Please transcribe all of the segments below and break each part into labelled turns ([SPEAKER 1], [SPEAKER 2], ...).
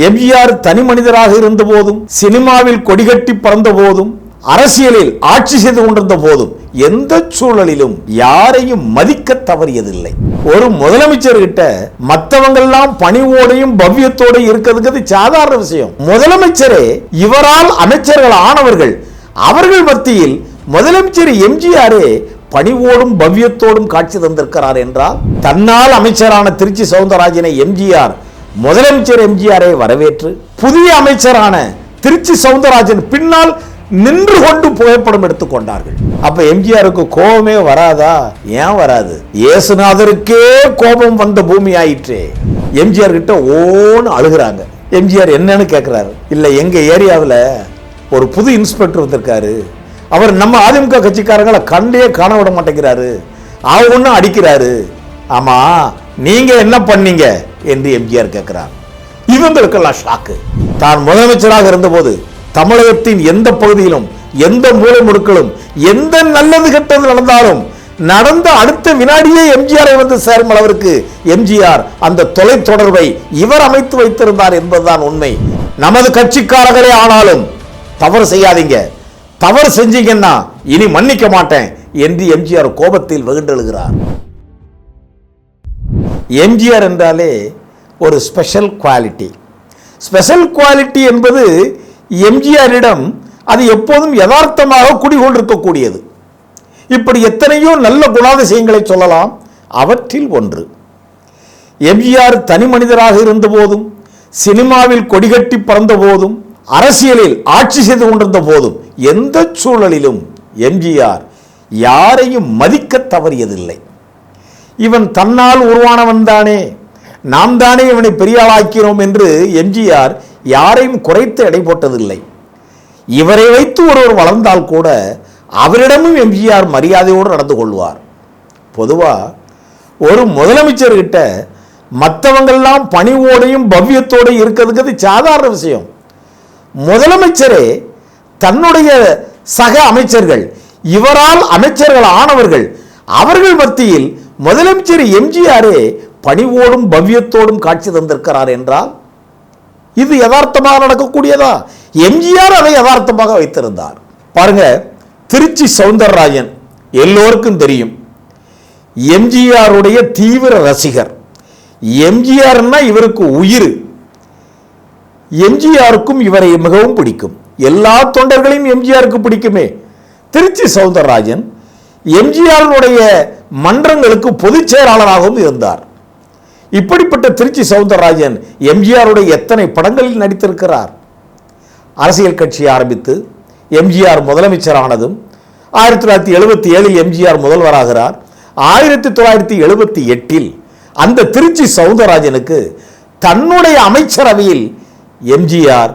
[SPEAKER 1] எம்ஜிஆர் தனி மனிதராக இருந்த போதும், சினிமாவில் கொடிகட்டி பறந்த போதும், அரசியலில் ஆட்சி செய்து கொண்டிருந்த போதும் எந்த சூழலிலும் யாரையும் மதிக்க தவறியதில்லை. ஒரு முதலமைச்சர் கிட்ட மற்றவங்க எல்லாம் பணிவோடையும் பவ்யத்தோடையும் இருக்கிறதுக்கு சாதாரண விஷயம். முதலமைச்சரே இவரால் அமைச்சர்கள் ஆனவர்கள், அவர்கள் மத்தியில் முதலமைச்சர் எம்ஜிஆரே பணிவோடும் பவ்யத்தோடும் காட்சி தந்திருக்கிறார் என்றால், தன்னால் அமைச்சரான திருச்சி சவுந்தரராஜனை எம்ஜிஆர் முதலமைச்சர் எம்ஜிஆரை வரவேற்று புதிய அமைச்சரான திருச்சி சவுந்தரராஜன் பின்னால் நின்று கொண்டு புகைப்படம் எடுத்துக் கொண்டார்கள். அப்ப எம்ஜிஆருக்கு கோபமே வராதா? ஏன் வராது? இயேசுநாதருக்கே கோபம் வந்த பூமி ஆயிற்றே. எம்ஜிஆர் கிட்ட ஓன்னு அழுகிறாங்க. எம்ஜிஆர் என்னன்னு கேட்கிறாரு. இல்ல, எங்க ஏரியாவில் ஒரு புது இன்ஸ்பெக்டர் வந்திருக்காரு, அவர் நம்ம அதிமுக கட்சிக்காரங்களை கண்டே காண விட மாட்டேங்கிறாரு, அவன்னு அடிக்கிறாரு. ஆமா, நீங்க என்ன பண்ணீங்க என்று எம்ஜிஆர் கேட்கிறார். இவங்களுக்கெல்லாம் ஷாக்கு. தான் முதலமைச்சராக இருந்தபோது தமிழகத்தின் எந்த பகுதியிலும், எந்த மூலை முடுக்களும், எந்த நல்லது கெட்டது நடந்தாலும் நடந்த அடுத்த வினாடியே எம்ஜிஆரை வந்து சேரும் அளவிற்கு எம்ஜிஆர் அந்த தொலை தொடர்பை இவர் அமைத்து வைத்திருந்தார் என்பதுதான் உண்மை. நமது கட்சிக்காரர்களே ஆனாலும் தவறு செய்யாதீங்க, தவறு செஞ்சீங்கன்னா இனி மன்னிக்க மாட்டேன் என்று எம்ஜிஆர் கோபத்தில் வெகுண்டெழுகிறார். எம்ஜிஆர் என்றாலே ஒரு ஸ்பெஷல் குவாலிட்டி. ஸ்பெஷல் குவாலிட்டி என்பது எம்ஜிஆரிடம் அது எப்போதும் யதார்த்தமாக குடிகொண்டிருக்கக்கூடியது. இப்படி எத்தனையோ நல்ல குணாதிசயங்களை சொல்லலாம். அவற்றில் ஒன்று, எம்ஜிஆர் தனி மனிதராக இருந்த போதும், சினிமாவில் கொடிகட்டி பறந்த போதும், அரசியலில் ஆட்சி செய்து கொண்டிருந்த போதும் எந்த சூழலிலும் எம்ஜிஆர் யாரையும் மதிக்க தவறியதில்லை. இவன் தன்னால் உருவானவன் தானே, நாம் தானே இவனை பெரியாளாக்கிறோம் என்று எம்ஜிஆர் யாரையும் குறைத்து எடை போட்டதில்லை. இவரை வைத்து ஒருவர் வளர்ந்தால் கூட அவரிடமும் எம்ஜிஆர் மரியாதையோடு நடந்து கொள்வார். பொதுவா ஒரு முதலமைச்சர்கிட்ட மற்றவங்கெல்லாம் பணிவோடையும் பவ்யத்தோடையும் இருக்கிறதுக்கு சாதாரண விஷயம். முதலமைச்சரே தன்னுடைய சக அமைச்சர்கள், இவரால் அமைச்சர்கள் ஆனவர்கள், அவர்கள் மத்தியில் முதலமைச்சர் எம்ஜிஆரே பணிவோடும் பவ்யத்தோடும் காட்சி தந்திருக்கிறார் என்றால் இது யதார்த்தமாக நடக்கக்கூடியதா? எம்ஜிஆர் அதை யதார்த்தமாக வைத்திருந்தார். பாருங்க, திருச்சி சவுந்தரராஜன் எல்லோருக்கும் தெரியும், எம்ஜிஆருடைய தீவிர ரசிகர். எம்ஜிஆர்னா இவருக்கு உயிர். எம்ஜிஆருக்கும் இவரை மிகவும் பிடிக்கும். எல்லா தொண்டர்களையும் எம்ஜிஆருக்கு பிடிக்குமே. திருச்சி சவுந்தரராஜன் எம்ஜிஆருடைய மன்றங்களுக்கு பொதுச் செயலாளராகவும் இருந்தார். இப்படிப்பட்ட திருச்சி சவுந்தரராஜன் எம்ஜிஆருடைய எத்தனை படங்களில் நடித்திருக்கிறார். அரசியல் கட்சி ஆரம்பித்து எம்ஜிஆர் முதலமைச்சரானதும் 1977 எம்ஜிஆர் முதல்வராகிறார். 1978 அந்த திருச்சி சவுந்தரராஜனுக்கு தன்னுடைய அமைச்சரவையில் எம்ஜிஆர்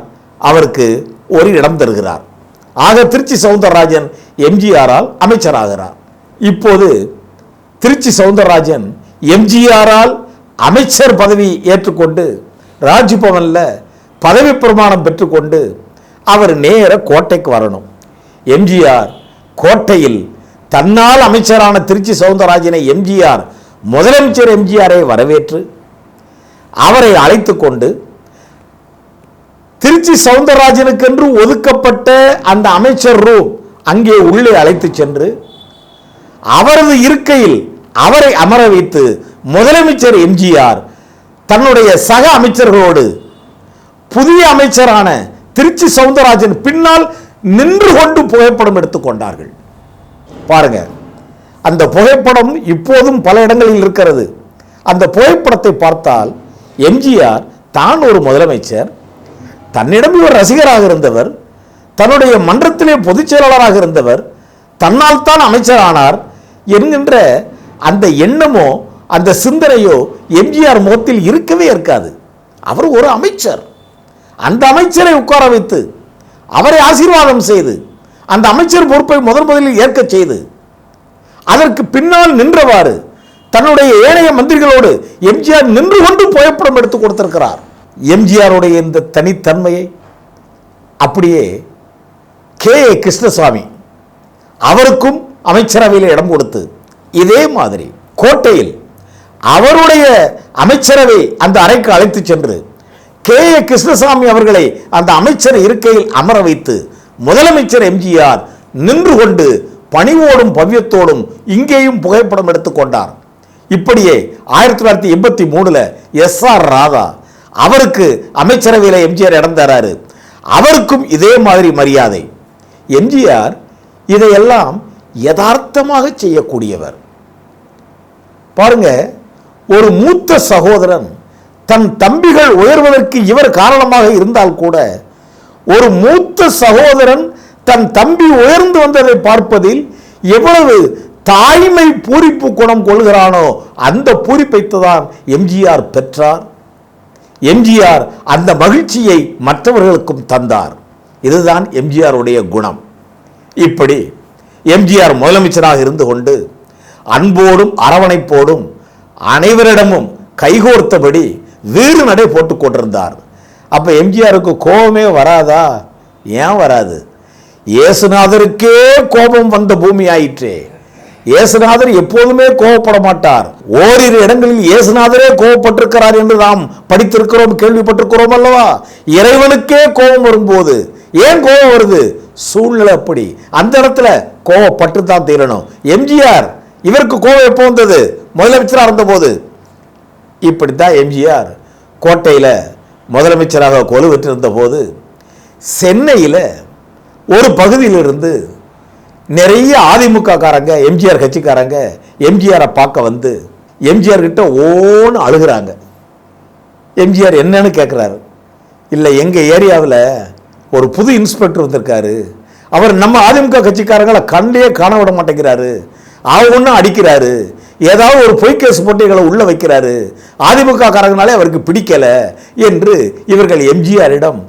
[SPEAKER 1] அவருக்கு ஒரு இடம் தருகிறார். ஆக திருச்சி சவுந்தரராஜன் எம்ஜிஆரால் அமைச்சராகிறார். இப்போது திருச்சி சவுந்தரராஜன் எம்ஜிஆரால் அமைச்சர் பதவி ஏற்றுக்கொண்டு ராஜ்பவன்ல பதவி பிரமாணம் பெற்றுக்கொண்டு அவர் நேர கோட்டைக்கு வரணும். எம்ஜிஆர் கோட்டையில் தன்னால் அமைச்சரான திருச்சி சவுந்தரராஜனை எம்ஜிஆர் முதலமைச்சர் எம்ஜிஆரை வரவேற்று அவரை அழைத்து கொண்டு திருச்சி சவுந்தரராஜனுக்கென்று ஒதுக்கப்பட்ட அந்த அமைச்சர் ரூம் அங்கே உள்ளே அழைத்து சென்று அவரது இருக்கையில் அவரை அமர வைத்து முதலமைச்சர் எம்ஜிஆர் தன்னுடைய சக அமைச்சர்களோடு புதிய அமைச்சரான திருச்சி சவுந்தரராஜன் பின்னால் நின்று கொண்டு புகைப்படம் எடுத்துக் கொண்டார்கள். பாருங்க, அந்த புகைப்படம் இப்போதும் பல இடங்களில் இருக்கிறது. அந்த புகைப்படத்தை பார்த்தால் எம்ஜிஆர் தான் ஒரு முதலமைச்சர், தன்னிடம் இவர் ரசிகராக இருந்தவர், தன்னுடைய மன்றத்திலே பொதுச் செயலாளராக இருந்தவர், தன்னால் தான் அமைச்சரானார் என்கின்ற அந்த எண்ணமோ அந்த சிந்தனையோ எம்ஜிஆர் முகத்தில் இருக்கவே இருக்காது. அவர் ஒரு அமைச்சர். அந்த அமைச்சரை உட்கார வைத்து அவரை ஆசீர்வாதம் செய்து அந்த அமைச்சர் பொறுப்பை முதலில் ஏற்க செய்து அதற்கு பின்னால் நின்றவாறு தன்னுடைய ஏனைய மந்திரிகளோடு எம்ஜிஆர் நின்று கொண்டு புகைப்படம் எடுத்து கொடுத்திருக்கிறார். எம்ஜிஆருடைய இந்த தனித்தன்மையை அப்படியே கே கிருஷ்ணசாமி அவருக்கும் அமைச்சரவையில் இடம் கொடுத்து இதே மாதிரி கோட்டையில் அவருடைய அமைச்சரவை அந்த அறைக்கு அழைத்து சென்று கே.ஏ. கிருஷ்ணசாமி அவர்களை அந்த அமைச்சர் இருக்கையில் அமர வைத்து முதலமைச்சர் எம்ஜிஆர் நின்று கொண்டு பணிவோடும் பவ்யத்தோடும் இங்கேயும் புகைப்படம் எடுத்துக்கொண்டார். இப்படியே 1983 எஸ்.ஆர். ராதா அவருக்கு அமைச்சரவையில் எம்ஜிஆர் இடம் தராரு. அவருக்கும் இதே மாதிரி மரியாதை. எம்ஜிஆர் இதையெல்லாம் யதார்த்தமாக செய்யக்கூடியவர். பாருங்க, ஒரு மூத்த சகோதரன் தன் தம்பிகள் உயர்வதற்கு இவர் காரணமாக இருந்தால் கூட ஒரு மூத்த சகோதரன் தன் தம்பி உயர்ந்து வந்ததை பார்ப்பதில் எவ்வளவு தாய்மை பூரிப்பு குணம் கொள்கிறானோ அந்த பூரிப்பைத்தான் எம்ஜிஆர் பெற்றார். எம்ஜிஆர் அந்த மகிழ்ச்சியை மற்றவர்களுக்கும் தந்தார். இதுதான் எம்ஜிஆருடைய குணம். இப்படி எம்ஜிஆர் முதலமைச்சராக இருந்து கொண்டு அன்போடும் அரவணைப்போடும் அனைவரிடமும் கைகோர்த்தபடி வீறு நடை போட்டுக் கொண்டிருந்தார். அப்ப எம்ஜிஆருக்கு கோபமே வராதா? ஏன் வராது? இயேசுநாதருக்கே கோபம் வந்த பூமி ஆயிற்றே. இயேசுநாதர் எப்போதுமே கோபப்பட மாட்டார். ஓரிரு இடங்களில் இயேசுநாதரே கோபப்பட்டிருக்கிறார் என்று நாம் படித்திருக்கிறோம், கேள்விப்பட்டிருக்கிறோம் அல்லவா? இறைவனுக்கே கோபம் வரும்போது ஏன் கோபம் வருது? சூழ்நிலை அப்படி. அந்த இடத்துல கோபப்பட்டு தான் தீரணும். எம்ஜிஆர் இவருக்கு கோபம் எப்போ வந்தது? முதலமைச்சராக இருந்தபோது. இப்படித்தான் எம்ஜிஆர் கோட்டையில் முதலமைச்சராக கொலுவற்றிருந்த போது சென்னையில் ஒரு பகுதியிலிருந்து நிறைய அதிமுக காரங்க, எம்ஜிஆர் கட்சிக்காரங்க எம்ஜிஆரை பார்க்க வந்து எம்ஜிஆர் கிட்ட ஓன்னு அழுகிறாங்க. எம்ஜிஆர் என்னன்னு கேட்குறாரு. இல்லை, எங்கள் ஏரியாவில் ஒரு புது இன்ஸ்பெக்டர் வந்திருக்காரு, அவர் நம்ம அதிமுக கட்சிக்காரங்களை கண்டே காண விட மாட்டேங்கிறாரு, ஒன்று அடிக்கிறாரு, ஏதாவது ஒரு பொய் கேஸ் போட்டு எங்களை உள்ள வைக்கிறாரு, அதிமுக காரங்கனாலே அவருக்கு பிடிக்கல என்று இவர்கள் எம்ஜிஆரிடம்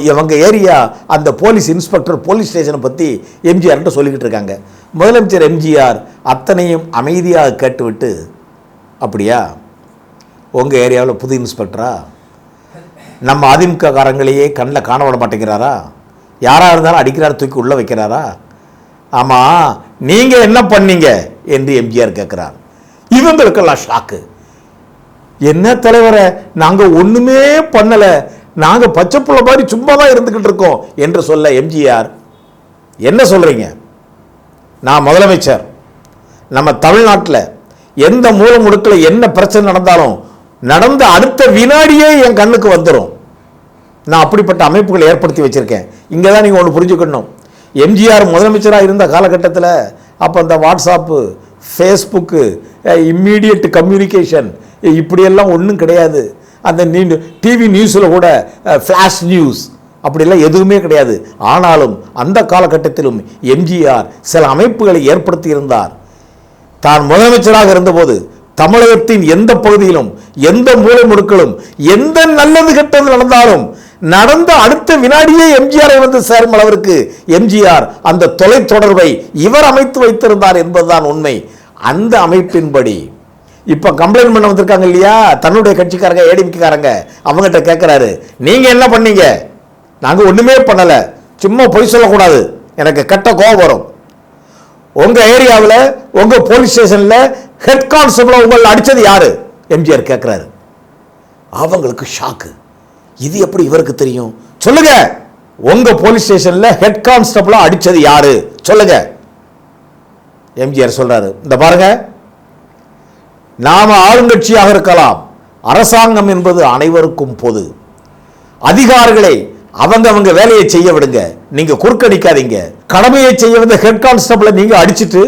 [SPEAKER 1] இவங்க ஏரியா அந்த போலீஸ் இன்ஸ்பெக்டர் போலீஸ் ஸ்டேஷனை பற்றி எம்ஜிஆர்கிட்ட சொல்லிக்கிட்டு இருக்காங்க. முதலமைச்சர் எம்ஜிஆர் அத்தனையும் அமைதியாக கேட்டுவிட்டு, அப்படியா, உங்கள் ஏரியாவில் புது இன்ஸ்பெக்டரா, நம்ம அதிமுக காரங்களையே கண்ணில் காண விட மாட்டேங்கிறாரா, யாராக இருந்தாலும் அடிக்கிறார், தூக்கி உள்ளே வைக்கிறாரா, ஆமாம் நீங்கள் என்ன பண்ணீங்க என்று எம்ஜிஆர் கேட்குறார். இவங்களுக்கெல்லாம் ஷாக்கு. என்ன தலைவரை, நாங்கள் ஒன்றுமே பண்ணலை, நாங்கள் பச்சை புள்ள மாதிரி சும்மா தான் இருந்துக்கிட்டு இருக்கோம் என்று சொல்ல எம்ஜிஆர், என்ன சொல்கிறீங்க? நான் முதலமைச்சர், நம்ம தமிழ்நாட்டில் எந்த மூல முடுக்கில் என்ன பிரச்சனை நடந்தாலும் நடந்த அடுத்த வினாடியே என் கண்ணுக்கு வந்துடும். நான் அப்படிப்பட்ட அமைப்புகளை ஏற்படுத்தி வச்சுருக்கேன். இங்கே தான் நீங்கள் ஒன்று புரிஞ்சுக்கணும். எம்ஜிஆர் முதலமைச்சராக இருந்த காலகட்டத்தில் அப்போ அந்த வாட்ஸ்அப்பு, ஃபேஸ்புக்கு, இம்மீடியட் கம்யூனிகேஷன் இப்படியெல்லாம் ஒன்றும் கிடையாது. அந்த டிவி நியூஸில் கூட ஃப்ளாஷ் நியூஸ் அப்படிலாம் எதுவுமே கிடையாது. ஆனாலும் அந்த காலகட்டத்திலும் எம்ஜிஆர் சில அமைப்புகளை ஏற்படுத்தி இருந்தார். தான் முதலமைச்சராக இருந்தபோது தமிழகத்தின் எந்த பகுதியிலும் எந்த மூலை முடுக்களும் எந்த நல்லது கெட்டது நடந்தாலும் நடந்த அடுத்த வினாடியே எம்ஜிஆரை வந்து சேரும் அளவிற்கு எம்ஜிஆர் அந்த தொலைத்தொடர்பை இவர் அமைத்து வைத்திருந்தார் என்பதுதான் உண்மை. அந்த அமைப்பின்படி இப்ப கம்ப்ளைண்ட் பண்ண வந்திருக்காங்க இல்லையா, தன்னுடைய கட்சிக்காரங்க, ஏடிஎம்கேக்காரங்க, அவங்ககிட்ட கேட்கிறாரு, நீங்க என்ன பண்ணீங்க? நாங்க ஒண்ணுமே பண்ணல, சும்மா பொய் சொல்லக்கூடாது, எனக்கு கெட்ட கோபம் வரும். உங்க ஏரியாவில் உங்க போலீஸ் ஸ்டேஷன்ல ஹெட் கான்ஸ்டபிள் உங்களை அடிச்சது யாரு? எம்ஜிஆர் கேட்கிறாரு. அவங்களுக்கு ஷாக்கு. இது எப்படி இவருக்கு தெரியும்? சொல்லுங்க, உங்க போலீஸ் ஸ்டேஷன்ல ஹெட் கான்ஸ்டபிளா அடிச்சது யாரு சொல்லுங்க. எம்ஜிஆர் சொல்றாரு, இந்த பாருங்க, நாம ஆளுங்கட்சியாக இருக்கலாம், அரசாங்கம் என்பது அனைவருக்கும் பொது. அதிகாரிகளை அவங்க வேலையை செய்ய விடுங்க, நீங்க குறுக்கடிக்காதீங்க. கடமையை செய்ய வந்த ஹெட் கான்ஸ்டபிளை நீங்க அடிச்சுட்டு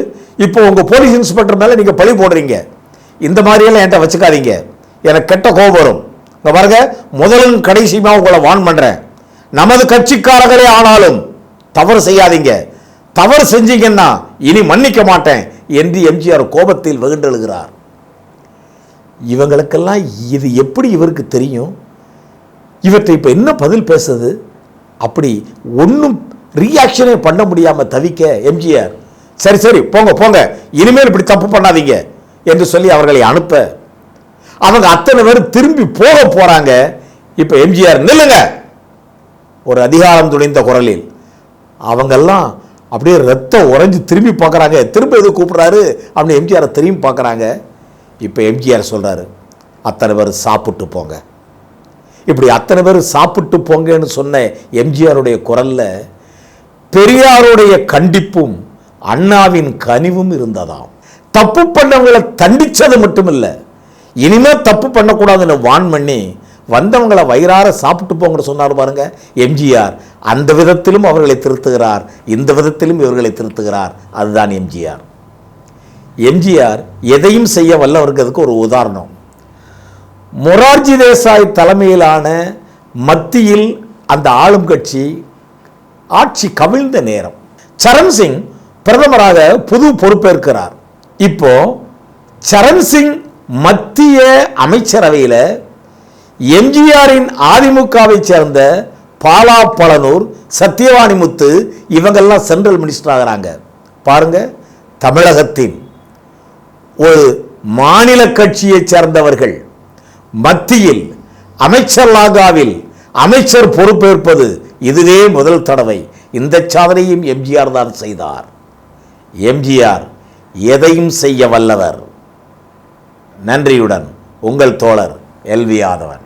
[SPEAKER 1] இப்போ உங்க போலீஸ் இன்ஸ்பெக்டர் மேல நீங்க பழி போடுறீங்க. இந்த மாதிரியெல்லாம் என்கிட்ட வச்சுக்காதீங்க, எனக்கு கெட்ட கோபம் வரும். இங்க பாருங்க, முதலும் கடைசியுமா உங்களை வான் பண்றேன், நமது கட்சிக்காரர்களே ஆனாலும் தவறு செய்யாதீங்க, தவறு செஞ்சீங்கன்னா இனி மன்னிக்க மாட்டேன் என்று எம்ஜிஆர் கோபத்தில் வெகுண்டெழுகிறார். இவங்களுக்கெல்லாம் இது எப்படி இவருக்கு தெரியும்? இவற்றை இப்போ என்ன பதில் பேசுறது? அப்படி ஒன்றும் ரியாக்ஷனே பண்ண முடியாமல் தவிக்க எம்ஜிஆர், சரி சரி போங்க போங்க, இனிமேல் இப்படி தப்பு பண்ணாதீங்க என்று சொல்லி அவர்களை அனுப்ப அவங்க அத்தனை பேர் திரும்பி போக போறாங்க. இப்போ எம்ஜிஆர், நில்லுங்க, ஒரு அதிகாரம் துணிந்த குரலில். அவங்கெல்லாம் அப்படியே ரத்தம் உறைஞ்சு திரும்பி பார்க்குறாங்க. திரும்ப எது கூப்பிட்றாரு அப்படின்னு எம்ஜிஆரை திரும்பி பார்க்குறாங்க. இப்போ எம்ஜிஆர் சொல்கிறாரு, அத்தனை பேர் சாப்பிட்டு போங்க. இப்படி அத்தனை பேர் சாப்பிட்டு போங்கன்னு சொன்ன எம்ஜிஆருடைய குரல்ல பெரியாருடைய கண்டிப்பும் அண்ணாவின் கனிவும் இருந்ததாம். தப்பு பண்ணவங்களை தண்டிச்சது மட்டும் இல்லை, இனிமே தப்பு பண்ணக்கூடாதுன்னு வான் பண்ணி வந்தவங்களை வயிறார சாப்பிட்டு போங்கன்னு சொன்னார் பாருங்க எம்ஜிஆர். அந்த விதத்திலும் அவர்களை திருத்துகிறார், இந்த விதத்திலும் இவர்களை திருத்துகிறார். அதுதான் எம்ஜிஆர். எம்ஜிஆர் எதையும் செய்ய வல்லவர்கிறதுக்கு ஒரு உதாரணம். மொரார்ஜி தேசாய் தலைமையிலான மத்தியில் அந்த ஆளும் கட்சி ஆட்சி கவிழ்ந்த நேரம் சரண் சிங் பிரதமராக புது பொறுப்பேற்கிறார். இப்போ சரண் சிங் மத்திய அமைச்சரவையில் எம்ஜிஆரின் அதிமுகவை சேர்ந்த பாலா பழனூர், சத்தியவாணி முத்து இவங்கெல்லாம் சென்ட்ரல் மினிஸ்டர் ஆகிறாங்க. பாருங்க, தமிழகத்தின் ஒரு மாநில கட்சியை சேர்ந்தவர்கள் மத்தியில் அமைச்சரவையில் அமைச்சர் பொறுப்பேற்பது இதுவே முதல் தடவை. இந்த சாதனையும் எம்ஜிஆர் தான் செய்தார். எம்ஜிஆர் எதையும் செய்ய வல்லவர். நன்றியுடன் உங்கள் தோழர் எல்வி யாதவன்.